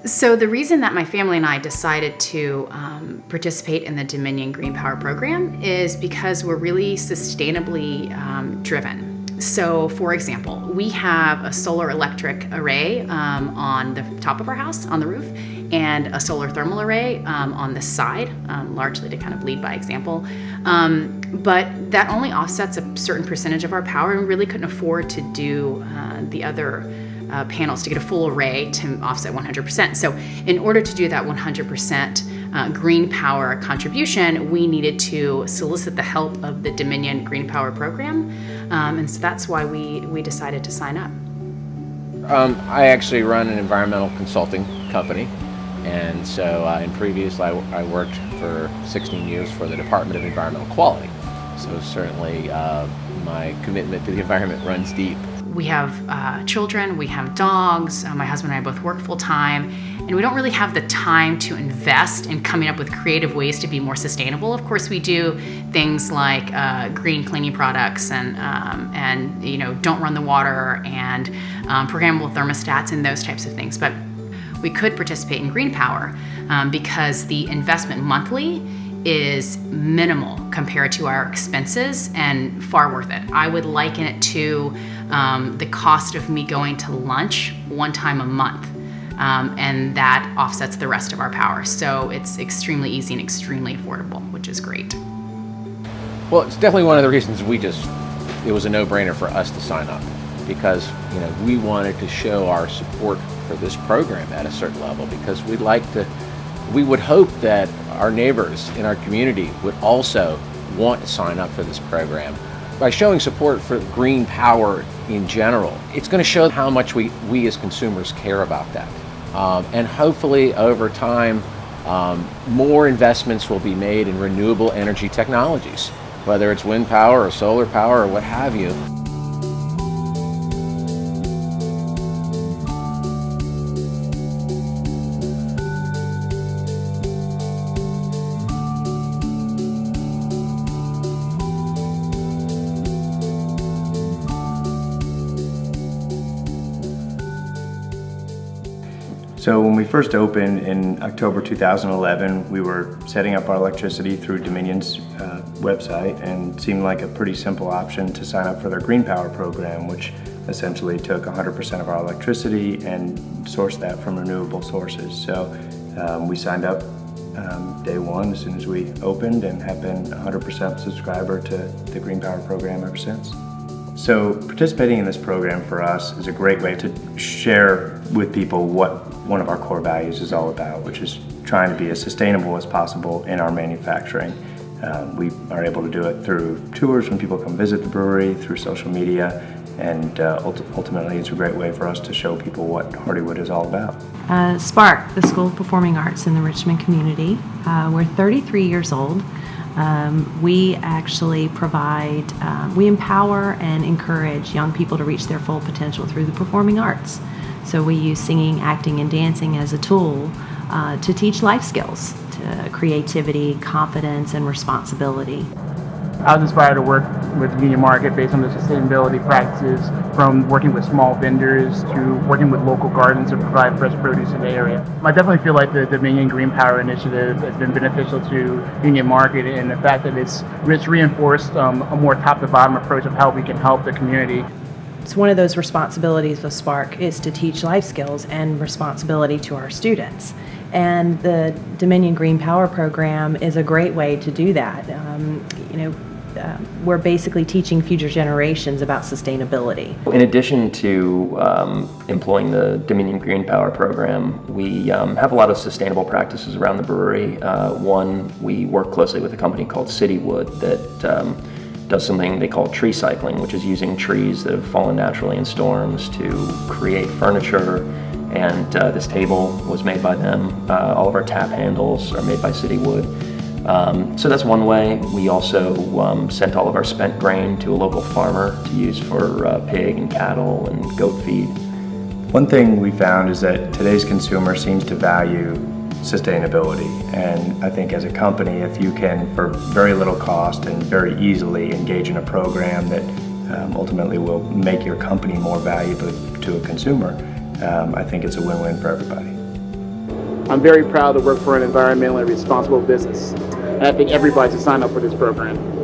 So the reason that my family and I decided to participate in the Dominion Green Power program is because we're really sustainably driven. So for example, we have a solar electric array on the top of our house, on the roof, and a solar thermal array on the side, largely to kind of lead by example. But that only offsets a certain percentage of our power, and we really couldn't afford to do the other panels to get a full array to offset 100%. So in order to do that 100% green power contribution, we needed to solicit the help of the Dominion Green Power program. And so that's why we decided to sign up. I actually run an environmental consulting company. And so I worked for 16 years for the Department of Environmental Quality. So certainly my commitment to the environment runs deep. We have children, we have dogs, my husband and I both work full time, and we don't really have the time to invest in coming up with creative ways to be more sustainable. Of course, we do things like green cleaning products and don't run the water and programmable thermostats and those types of things. But we could participate in green power because the investment monthly is minimal compared to our expenses and far worth it. I would liken it to the cost of me going to lunch one time a month, and that offsets the rest of our power. So it's extremely easy and extremely affordable, which is great. Well, it's definitely one of the reasons it was a no-brainer for us to sign up, because we wanted to show our support for this program at a certain level, because we would hope that our neighbors in our community would also want to sign up for this program. By showing support for green power in general, it's going to show how much we as consumers care about that. And hopefully over time, more investments will be made in renewable energy technologies, whether it's wind power or solar power or what have you. So when we first opened in October 2011, we were setting up our electricity through Dominion's website, and it seemed like a pretty simple option to sign up for their Green Power program, which essentially took 100% of our electricity and sourced that from renewable sources. So we signed up day one as soon as we opened, and have been 100% subscriber to the Green Power program ever since. So participating in this program for us is a great way to share with people what one of our core values is all about, which is trying to be as sustainable as possible in our manufacturing. We are able to do it through tours when people come visit the brewery, through social media, and ultimately it's a great way for us to show people what Hardywood is all about. Spark, the School of Performing Arts in the Richmond community. We're 33 years old. We actually provide, we empower and encourage young people to reach their full potential through the performing arts. So we use singing, acting, and dancing as a tool to teach life skills, to creativity, confidence, and responsibility. I was inspired to work with the media market based on the sustainability practices, from working with small vendors to working with local gardens to provide fresh produce in the area. I definitely feel like the Dominion Green Power Initiative has been beneficial to Union Market, and the fact that it's reinforced a more top-to-bottom approach of how we can help the community. It's one of those responsibilities of Spark is to teach life skills and responsibility to our students. And the Dominion Green Power program is a great way to do that. We're basically teaching future generations about sustainability. In addition to employing the Dominion Green Power program, we have a lot of sustainable practices around the brewery. One, we work closely with a company called Citywood that does something they call tree cycling, which is using trees that have fallen naturally in storms to create furniture. And this table was made by them. All of our tap handles are made by Citywood. So that's one way. We also sent all of our spent grain to a local farmer to use for pig and cattle and goat feed. One thing we found is that today's consumer seems to value sustainability, and I think as a company, if you can, for very little cost and very easily, engage in a program that ultimately will make your company more valuable to a consumer, I think it's a win-win for everybody. I'm very proud to work for an environmentally responsible business, and I think everybody should sign up for this program.